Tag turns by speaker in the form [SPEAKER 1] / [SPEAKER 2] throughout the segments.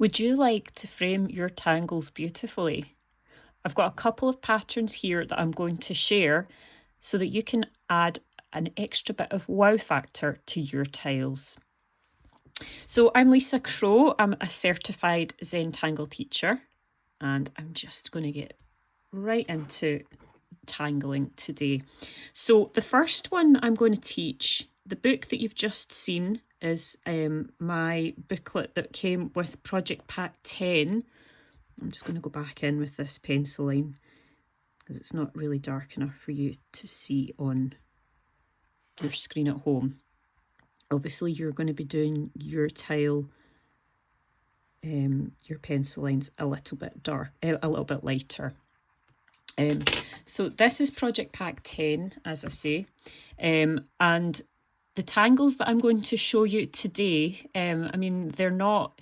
[SPEAKER 1] Would you like to frame your tangles beautifully? I've got a couple of patterns here that I'm going to share so that you can add an extra bit of wow factor to your tiles. So I'm Lisa Crow, I'm a certified Zentangle teacher, and I'm just going to get right into tangling today. So the first one I'm going to teach, the book that you've just seen is my booklet that came with Project Pack 10. I'm just going to go back in with this pencil line because it's not really dark enough for you to see on your screen at home. Obviously you're going to be doing your tile, your pencil lines a little bit dark, a little bit lighter. So this is Project Pack 10, as I say, and the tangles that I'm going to show you today, I mean, they're not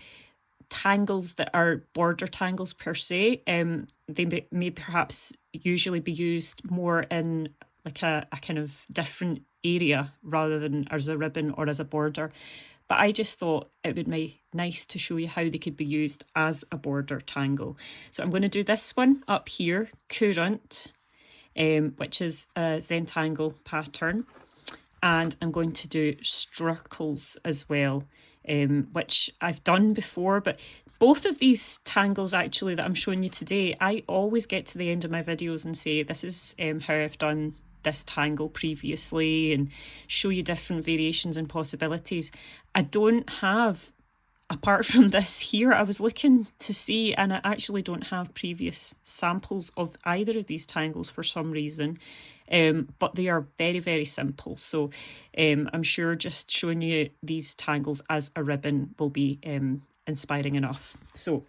[SPEAKER 1] tangles that are border tangles per se. They may perhaps usually be used more in like a kind of different area rather than as a ribbon or as a border. But I just thought it would be nice to show you how they could be used as a border tangle. So I'm going to do this one up here, Currant, which is a Zentangle pattern. And I'm going to do Starkles as well, which I've done before. But both of these tangles actually that I'm showing you today, I always get to the end of my videos and say, this is how I've done this tangle previously, and show you different variations and possibilities. I don't have, apart from this here, I was looking to see, and I actually don't have previous samples of either of these tangles for some reason, but they are very, very simple. So I'm sure just showing you these tangles as a ribbon will be inspiring enough. So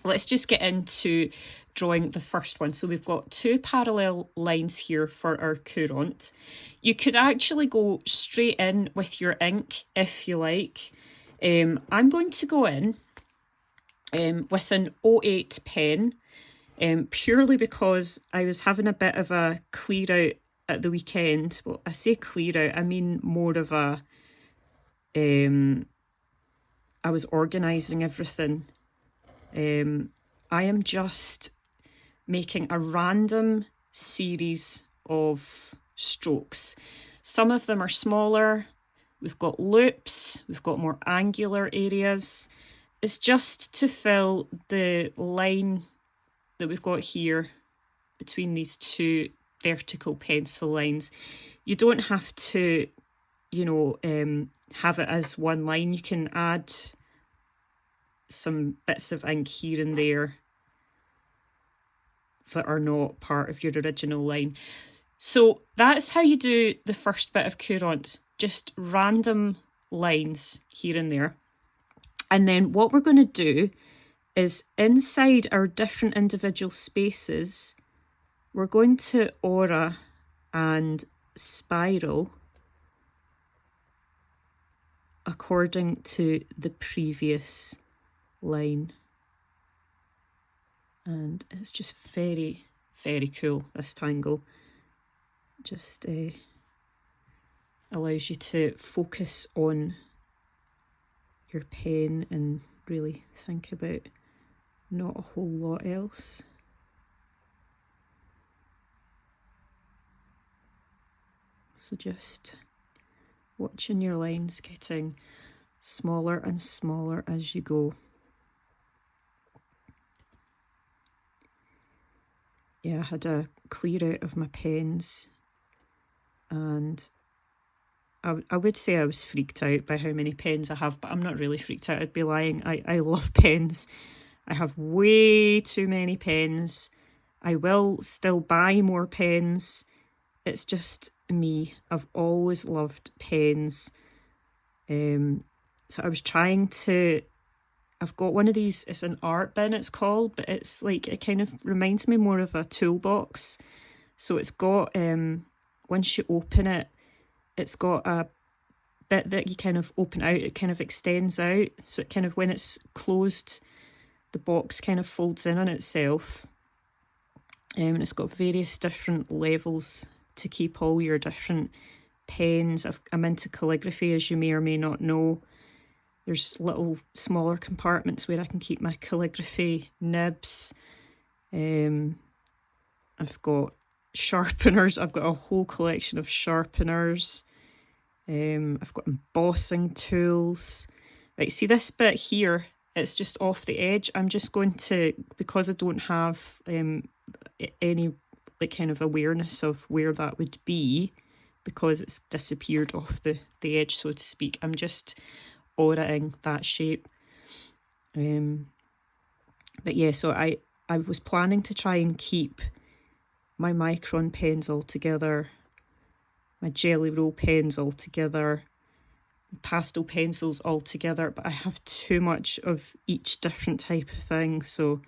[SPEAKER 1] let's just get into drawing the first one. So we've got two parallel lines here for our Courant. You could actually go straight in with your ink if you like. I'm going to go in with an 08 pen, purely because I was having a bit of a clear out at the weekend. Well, I say clear out, I mean more of a, I was organising everything. I am just making a random series of strokes. Some of them are smaller. We've got loops, we've got more angular areas. It's just to fill the line that we've got here between these two vertical pencil lines. You don't have to, you know, have it as one line. You can add some bits of ink here and there that are not part of your original line. So that's how you do the first bit of Courant, just random lines here and there. And then what we're going to do is inside our different individual spaces, we're going to aura and spiral according to the previous line. And it's just very, very cool, this tangle. Just allows you to focus on your pen and really think about not a whole lot else. So just watching your lines getting smaller and smaller as you go. Yeah, I had a clear out of my pens, and I would say I was freaked out by how many pens I have, but I'm not really freaked out, I'd be lying. I love pens. I have way too many pens. I will still buy more pens. It's just me. I've always loved pens. So I was trying to, I've got one of these, it's an art bin it's called, but it's like, it kind of reminds me more of a toolbox. So it's got, once you open it, it's got a bit that you kind of open out, it kind of extends out. So it kind of, when it's closed, the box kind of folds in on itself. And it's got various different levels to keep all your different pens. I'm into calligraphy, as you may or may not know. There's little smaller compartments where I can keep my calligraphy nibs. I've got sharpeners. I've got a whole collection of sharpeners. I've got embossing tools. Right, see this bit here, it's just off the edge. I'm just going to, because I don't have any like kind of awareness of where that would be, because it's disappeared off the edge, so to speak, I'm just aurating that shape. But yeah, so I was planning to try and keep my micron pens all together, my jelly roll pens all together, pastel pencils all together, but I have too much of each different type of thing, so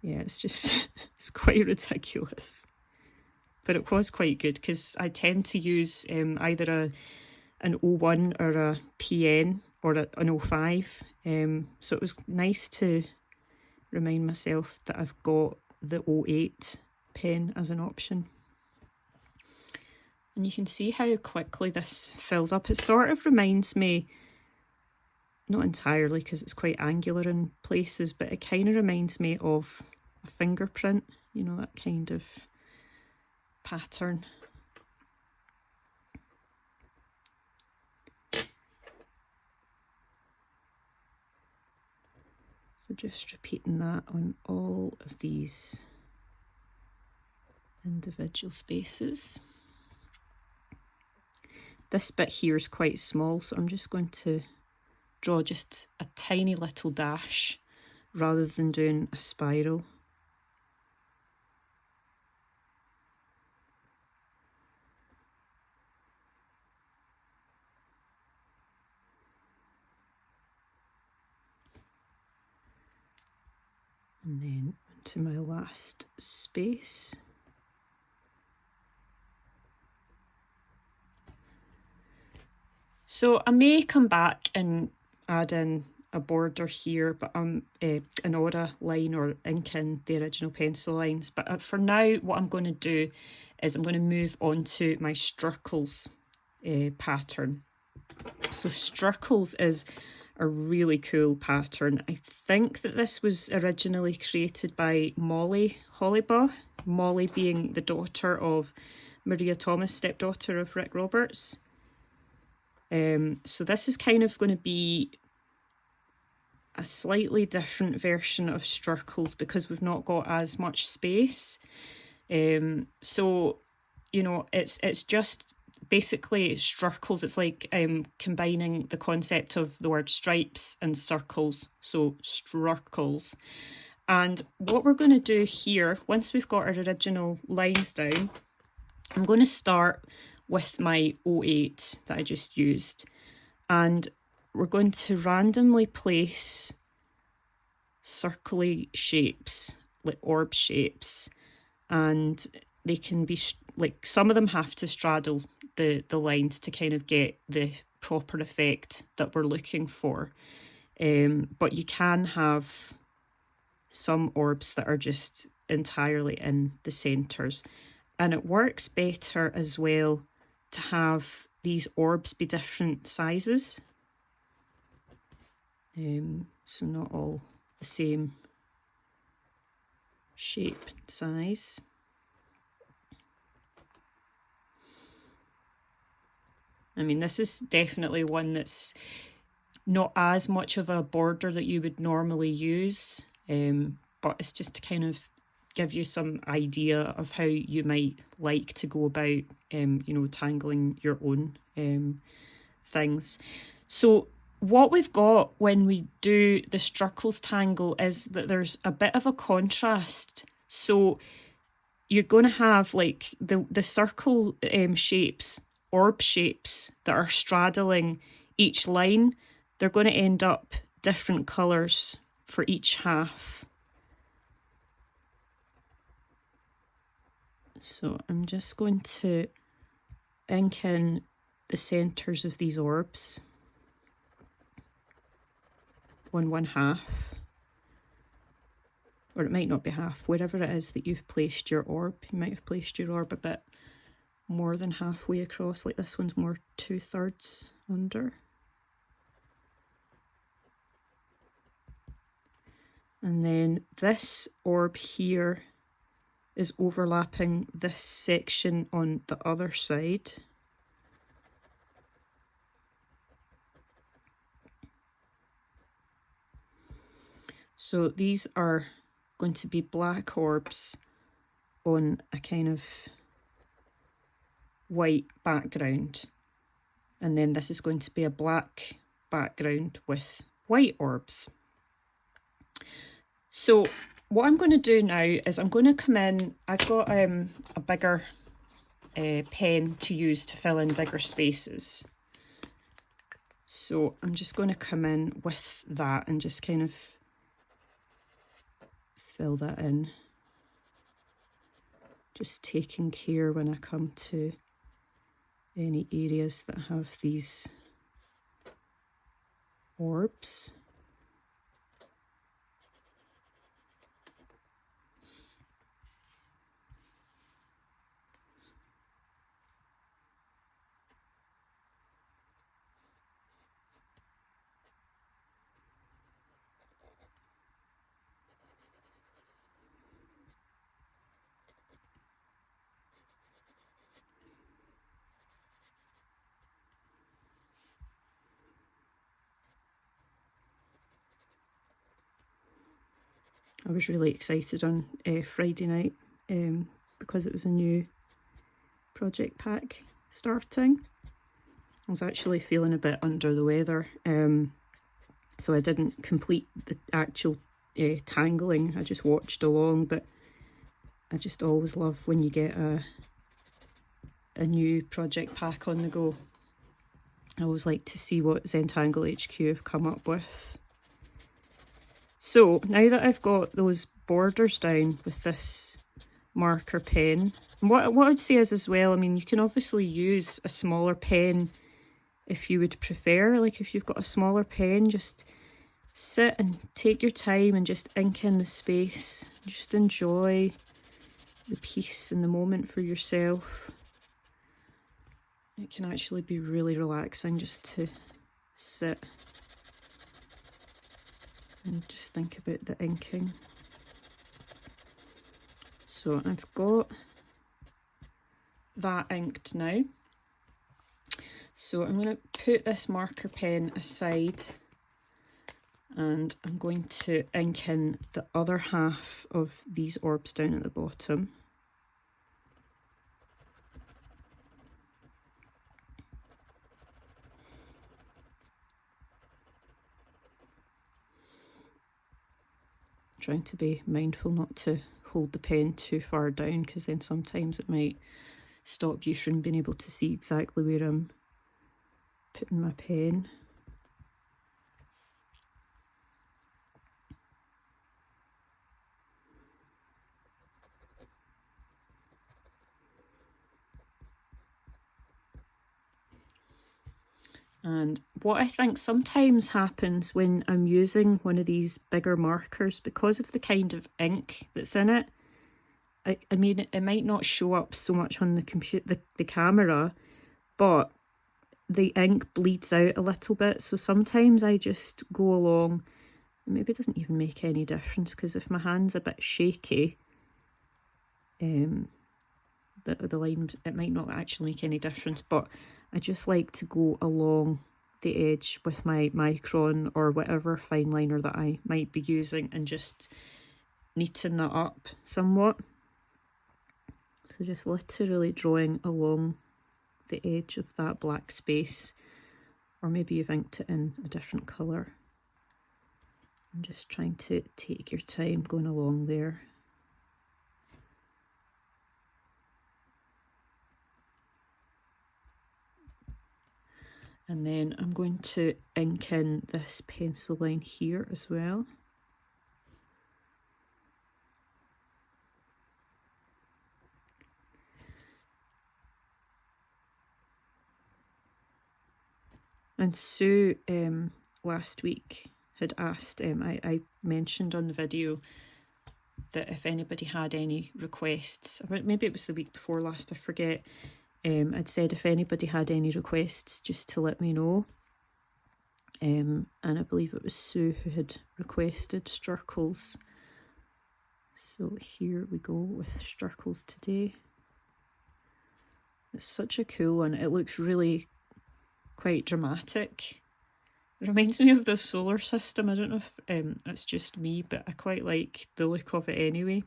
[SPEAKER 1] yeah, it's just it's quite ridiculous. But it was quite good because I tend to use either an O1 or a PN or an O5, so it was nice to remind myself that I've got the O8 pen as an option. And you can see how quickly this fills up. It sort of reminds me, not entirely because it's quite angular in places, but it kind of reminds me of a fingerprint, you know, that kind of pattern. So just repeating that on all of these individual spaces. This bit here is quite small, so I'm just going to draw just a tiny little dash rather than doing a spiral. And then onto my last space. So I may come back and add in a border here, but an aura line or ink in the original pencil lines. But for now, what I'm going to do is I'm going to move on to my Starkles pattern. So Starkles is a really cool pattern. I think that this was originally created by Molly Hollybaugh, Molly being the daughter of Maria Thomas, stepdaughter of Rick Roberts. So this is kind of going to be a slightly different version of Starkles because we've not got as much space. So, you know, it's just basically Starkles. It's like combining the concept of the word stripes and circles, so Starkles. And what we're going to do here, once we've got our original lines down, I'm going to start with my O8 that I just used, and we're going to randomly place circly shapes, like orb shapes, and they can be like, some of them have to straddle the lines to kind of get the proper effect that we're looking for, but you can have some orbs that are just entirely in the centres, and it works better as well to have these orbs be different sizes, so not all the same shape and size. I mean, this is definitely one that's not as much of a border that you would normally use, but it's just to kind of give you some idea of how you might like to go about, you know, tangling your own things. So what we've got when we do the Starkles tangle is that there's a bit of a contrast. So you're going to have like the circle shapes, orb shapes that are straddling each line. They're going to end up different colours for each half. So I'm just going to ink in the centres of these orbs on one half, or it might not be half, wherever it is that you've placed your orb. You might have placed your orb a bit more than halfway across, like this one's more 2/3 under. And then this orb here is overlapping this section on the other side. So these are going to be black orbs on a kind of white background. And then this is going to be a black background with white orbs. So what I'm going to do now is I'm going to come in, I've got a bigger pen to use to fill in bigger spaces. So I'm just going to come in with that and just kind of fill that in. Just taking care when I come to any areas that have these orbs. I was really excited on Friday night because it was a new project pack starting. I was actually feeling a bit under the weather, so I didn't complete the actual tangling. I just watched along, but I just always love when you get a new project pack on the go. I always like to see what Zentangle HQ have come up with. So now that I've got those borders down with this marker pen, and what I'd say is as well, I mean, you can obviously use a smaller pen if you would prefer. Like if you've got a smaller pen, just sit and take your time and just ink in the space. Just enjoy the piece and the moment for yourself. It can actually be really relaxing just to sit and just think about the inking. So I've got that inked now. So I'm going to put this marker pen aside and I'm going to ink in the other half of these orbs down at the bottom. Trying to be mindful not to hold the pen too far down, because then sometimes it might stop you from being able to see exactly where I'm putting my pen. And what I think sometimes happens when I'm using one of these bigger markers, because of the kind of ink that's in it, I mean, it might not show up so much on the camera, but the ink bleeds out a little bit. So sometimes I just go along, maybe it doesn't even make any difference, because if my hand's a bit shaky, the line, it might not actually make any difference, but I just like to go along the edge with my micron or whatever fine liner that I might be using and just neaten that up somewhat. So just literally drawing along the edge of that black space, or maybe you've inked it in a different colour. I'm just trying to take your time going along there. And then I'm going to ink in this pencil line here as well. And Sue last week had asked, I mentioned on the video that if anybody had any requests, maybe it was the week before last, I forget, I'd said if anybody had any requests just to let me know. And I believe it was Sue who had requested Starkles. So here we go with Starkles today. It's such a cool one. It looks really quite dramatic. It reminds me of the solar system. I don't know if it's just me, but I quite like the look of it anyway.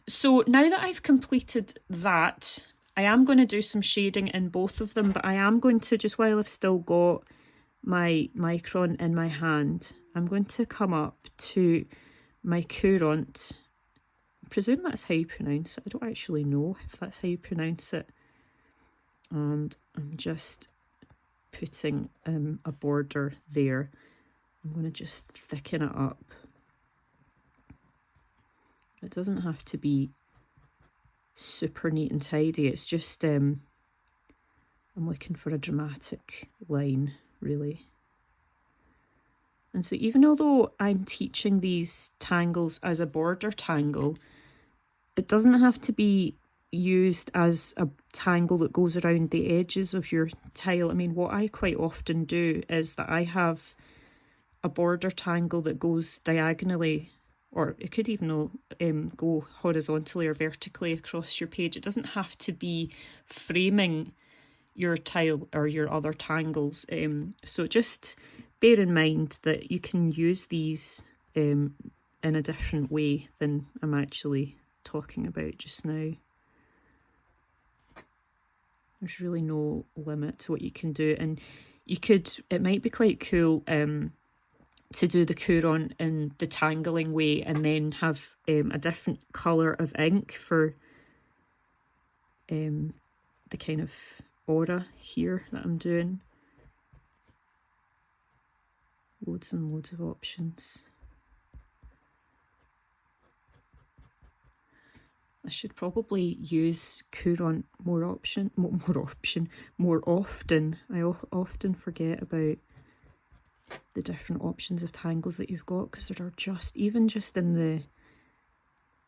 [SPEAKER 1] So now that I've completed that, I am going to do some shading in both of them, but I am going to, just while I've still got my micron in my hand, I'm going to come up to my Courant. I presume that's how you pronounce it. I don't actually know if that's how you pronounce it. And I'm just putting a border there. I'm going to just thicken it up. It doesn't have to be super neat and tidy. It's just I'm looking for a dramatic line, really. And so even although I'm teaching these tangles as a border tangle, it doesn't have to be used as a tangle that goes around the edges of your tile. I mean, what I quite often do is that I have a border tangle that goes diagonally, or it could even go horizontally or vertically across your page. It doesn't have to be framing your tile or your other tangles. So just bear in mind that you can use these in a different way than I'm actually talking about just now. There's really no limit to what you can do, and it might be quite cool to do the Courant in the tangling way and then have a different colour of ink for the kind of aura here that I'm doing. Loads and loads of options. I should probably use Courant more often. I often forget about the different options of tangles that you've got, because there are just in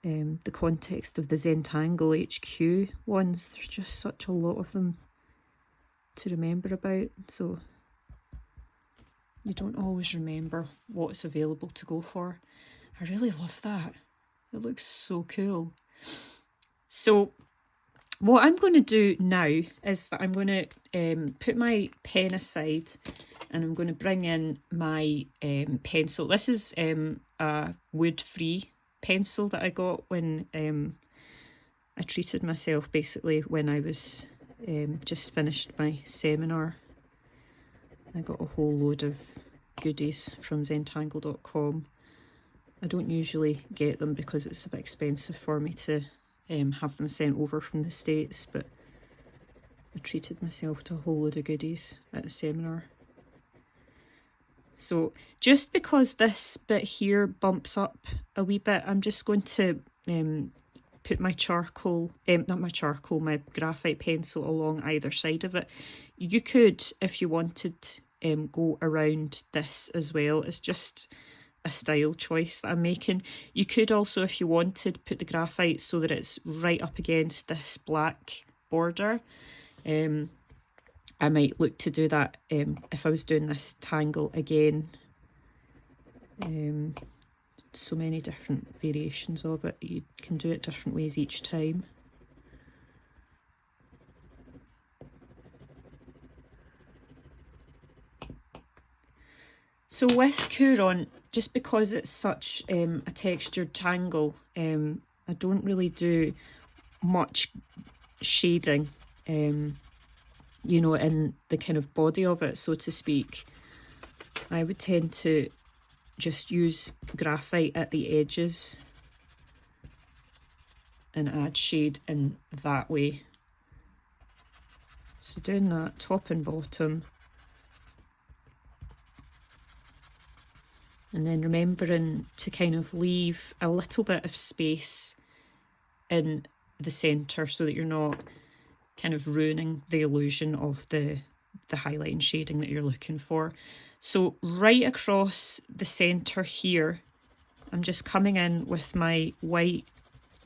[SPEAKER 1] the context of the Zentangle HQ ones, there's just such a lot of them to remember about, so you don't always remember what's available to go for. I really love that. It looks so cool. So what I'm going to do now is that I'm going to put my pen aside and I'm going to bring in my pencil. This is a wood-free pencil that I got when I treated myself, basically, when I was just finished my seminar. I got a whole load of goodies from Zentangle.com. I don't usually get them because it's a bit expensive for me to have them sent over from the States, but I treated myself to a whole load of goodies at the seminar. So just because this bit here bumps up a wee bit, I'm just going to put my my graphite pencil along either side of it. You could, if you wanted, go around this as well. It's just a style choice that I'm making. You could also, if you wanted, put the graphite so that it's right up against this black border. I might look to do that if I was doing this tangle again. So many different variations of it. You can do it different ways each time. So with Courant, just because it's such a textured tangle, I don't really do much shading, you know, in the kind of body of it, so to speak. I would tend to just use graphite at the edges and add shade in that way. So doing that top and bottom. And then remembering to kind of leave a little bit of space in the centre so that you're not kind of ruining the illusion of the highlight and shading that you're looking for. So right across the centre here, I'm just coming in with my white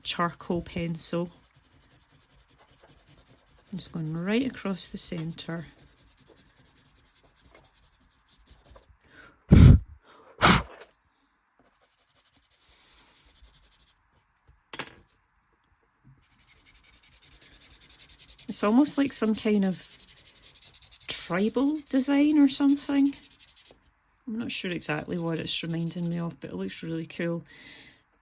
[SPEAKER 1] charcoal pencil. I'm just going right across the centre. It's almost like some kind of tribal design or something. I'm not sure exactly what it's reminding me of, but it looks really cool.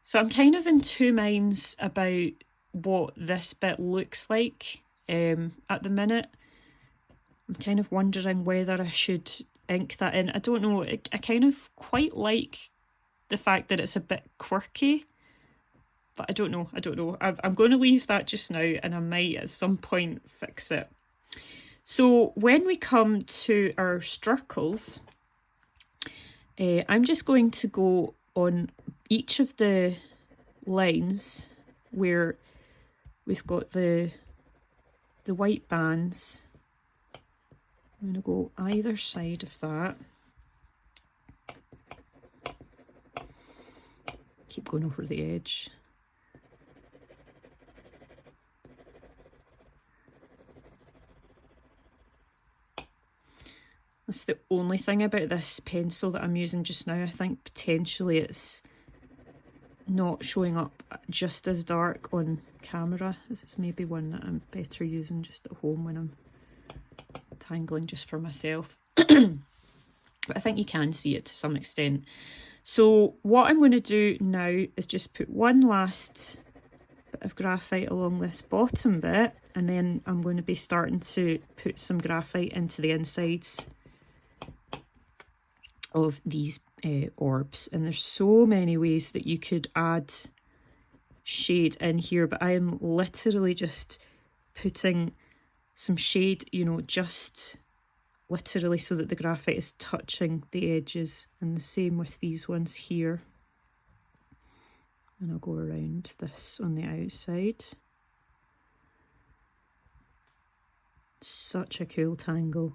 [SPEAKER 1] So I'm kind of in two minds about what this bit looks like at the minute. I'm kind of wondering whether I should ink that in. I don't know, I kind of quite like the fact that it's a bit quirky, but I don't know. I'm going to leave that just now, and I might at some point fix it. So when we come to our Starkles, I'm just going to go on each of the lines where we've got the white bands. I'm going to go either side of that. Keep going over the edge. That's the only thing about this pencil that I'm using just now. I think potentially it's not showing up just as dark on camera. This is maybe one that I'm better using just at home when I'm tangling just for myself. But I think you can see it to some extent. So what I'm going to do now is just put one last bit of graphite along this bottom bit, and then I'm going to be starting to put some graphite into the insides of these orbs. And there's so many ways that you could add shade in here, but I am literally just putting some shade, you know, just literally so that the graphite is touching the edges, and the same with these ones here. And I'll go around this on the outside. Such a cool tangle.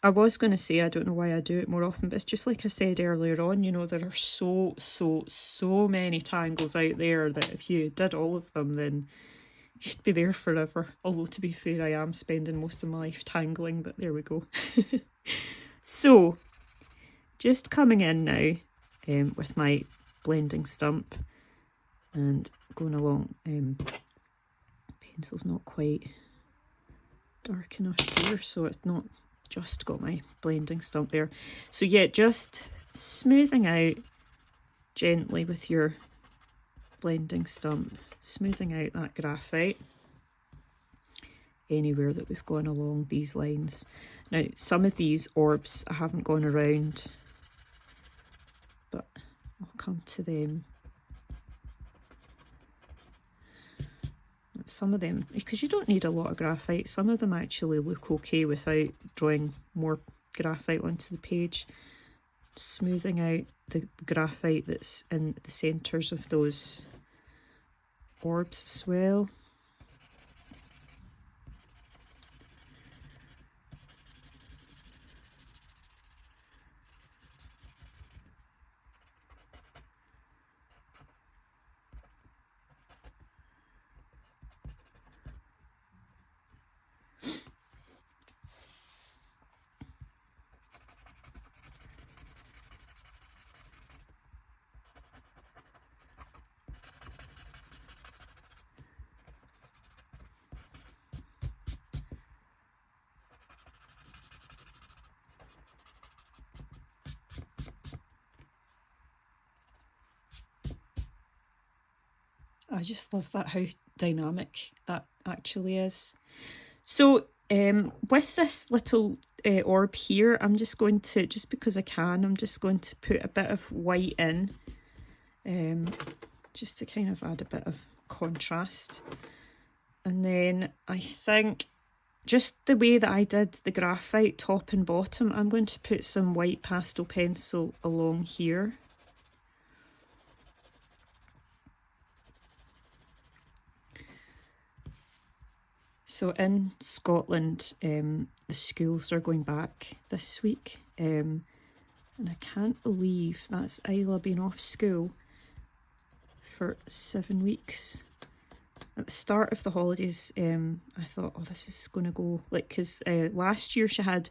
[SPEAKER 1] I was going to say I don't know why I do it more often, but it's just like I said earlier on, you know, there are so many tangles out there that if you did all of them, then you'd be there forever. Although to be fair, I am spending most of my life tangling, but there we go. So, just coming in now with my blending stump and going along. Pencil's not quite dark enough here, so it's not just got my blending stump there. So yeah, just smoothing out gently with your blending stump, smoothing out that graphite anywhere that we've gone along these lines. Now some of these orbs I haven't gone around, but I'll come to them. Some of them, because you don't need a lot of graphite, some of them actually look okay without drawing more graphite onto the page. Smoothing out the graphite that's in the centres of those orbs as well. I just love that, how dynamic that actually is. So with this little orb here, I'm just going to, just because I can, I'm just going to put a bit of white in, just to kind of add a bit of contrast. And then I think just the way that I did the graphite top and bottom, I'm going to put some white pastel pencil along here. So in Scotland, the schools are going back this week, and I can't believe that's Isla being off school for 7 weeks. At the start of the holidays, I thought, oh, this is going to go, like, because last year she had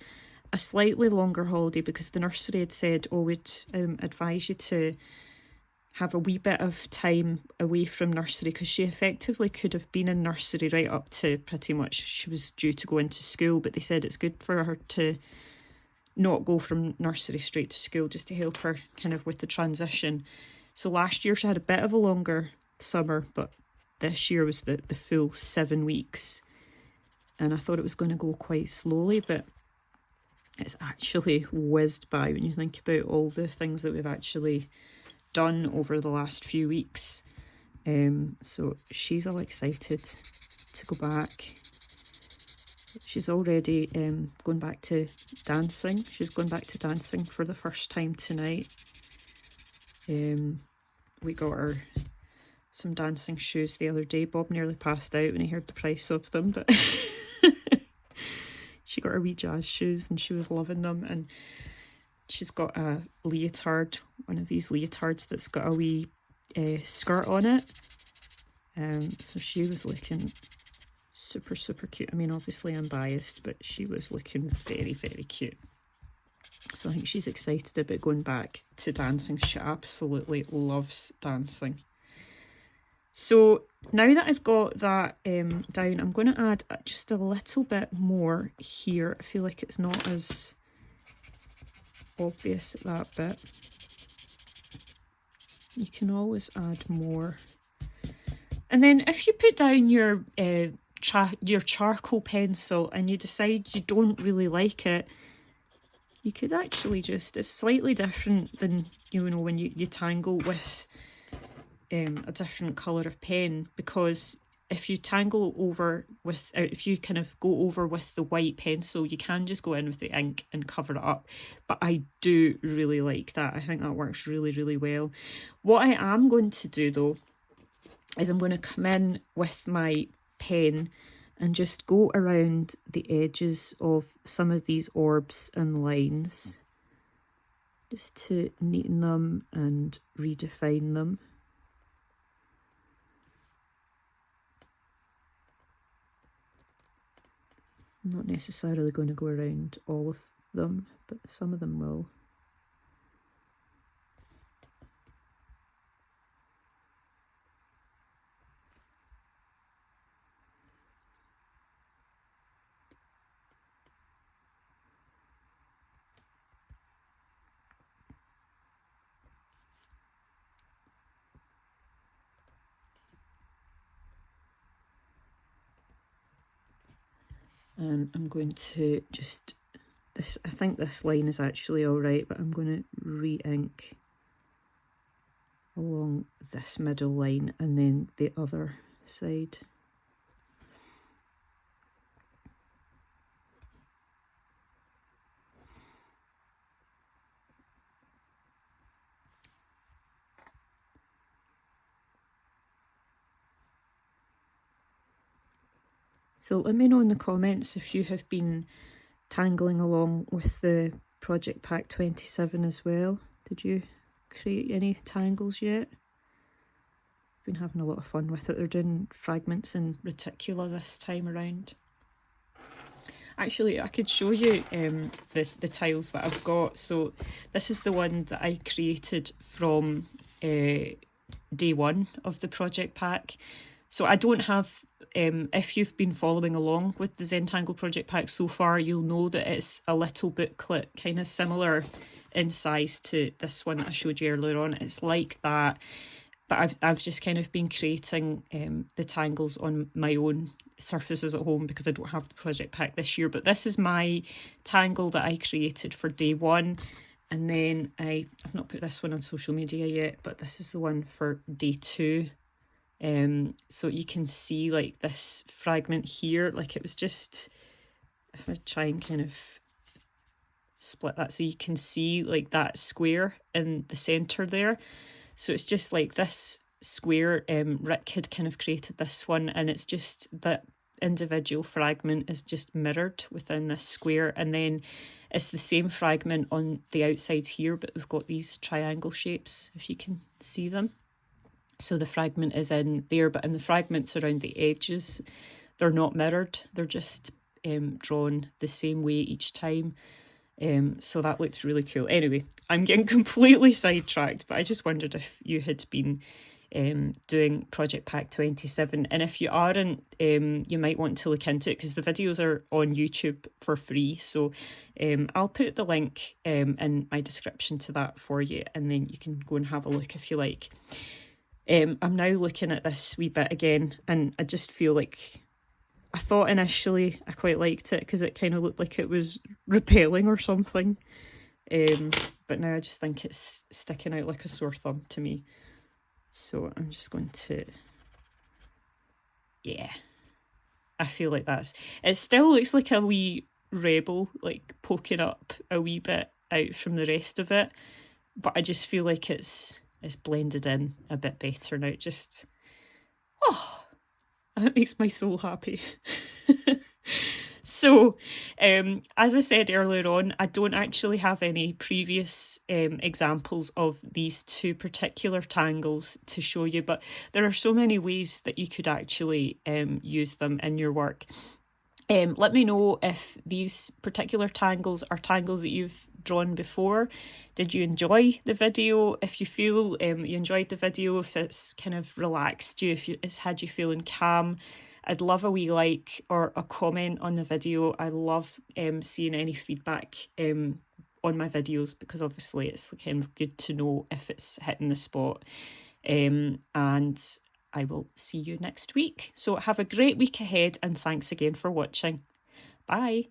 [SPEAKER 1] a slightly longer holiday because the nursery had said, oh, we'd advise you to have a wee bit of time away from nursery, because she effectively could have been in nursery right up to pretty much she was due to go into school, but they said it's good for her to not go from nursery straight to school, just to help her kind of with the transition. So last year she had a bit of a longer summer, but this year was the full 7 weeks. And I thought it was going to go quite slowly, but it's actually whizzed by when you think about all the things that we've actually done over the last few weeks. So she's all excited to go back. She's already going back to dancing. She's going back to dancing for the first time tonight. We got her some dancing shoes the other day. Bob nearly passed out when he heard the price of them, but she got her wee jazz shoes and she was loving them. And she's got a leotard, one of these leotards that's got a wee skirt on it. So she was looking super, super cute. I mean, obviously I'm biased, but she was looking very, very cute. So I think she's excited about going back to dancing. She absolutely loves dancing. So now that I've got that down, I'm going to add just a little bit more here. I feel like it's not as obvious at that bit. You can always add more. And then if you put down your charcoal pencil and you decide you don't really like it, you could actually just, it's slightly different than, you know, when you tangle with a different colour of pen, because if you tangle over with, if you kind of go over with the white pencil, you can just go in with the ink and cover it up. But I do really like that. I think that works really, really well. What I am going to do though, is I'm going to come in with my pen and just go around the edges of some of these orbs and lines, just to neaten them and redefine them. I'm not necessarily going to go around all of them, but some of them will. And I'm going to just, this, I think this line is actually all right, but I'm going to re-ink along this middle line and then the other side. So let me know in the comments if you have been tangling along with the Project Pack 27 as well. Did you create any tangles yet? Been having a lot of fun with it. They're doing fragments in reticula this time around. Actually, I could show you the tiles that I've got. So this is the one that I created from day one of the project pack. So I don't have, if you've been following along with the Zentangle project pack so far, you'll know that it's a little booklet, kind of similar in size to this one that I showed you earlier on. It's like that, but I've just kind of been creating the tangles on my own surfaces at home because I don't have the project pack this year. But this is my tangle that I created for day one. And then I've not put this one on social media yet, but this is the one for day two. So you can see like this fragment here, like it was just, if I try and kind of split that so you can see like that square in the center there. So it's just like this square, Rick had kind of created this one, and it's just that individual fragment is just mirrored within this square, and then it's the same fragment on the outside here, but we've got these triangle shapes, if you can see them. So the fragment is in there, but in the fragments around the edges, they're not mirrored. They're just drawn the same way each time. So that looks really cool. Anyway, I'm getting completely sidetracked, but I just wondered if you had been doing Project Pack 27, and if you aren't, you might want to look into it because the videos are on YouTube for free. So I'll put the link in my description to that for you, and then you can go and have a look if you like. I'm now looking at this wee bit again, and I just feel like I thought initially I quite liked it because it kind of looked like it was repelling or something. But now I just think it's sticking out like a sore thumb to me. So I'm just going to, yeah, I feel like it still looks like a wee rebel, like poking up a wee bit out from the rest of it. But I just feel like it's blended in a bit better now. It makes my soul happy. So, as I said earlier on, I don't actually have any previous examples of these two particular tangles to show you, but there are so many ways that you could actually use them in your work. Let me know if these particular tangles are tangles that you've drawn before. Did you enjoy the video? If you feel you enjoyed the video, if it's kind of relaxed you, if it's had you feeling calm, I'd love a wee like or a comment on the video. I love seeing any feedback on my videos, because obviously it's kind of good to know if it's hitting the spot. And I will see you next week. So have a great week ahead, and thanks again for watching. Bye.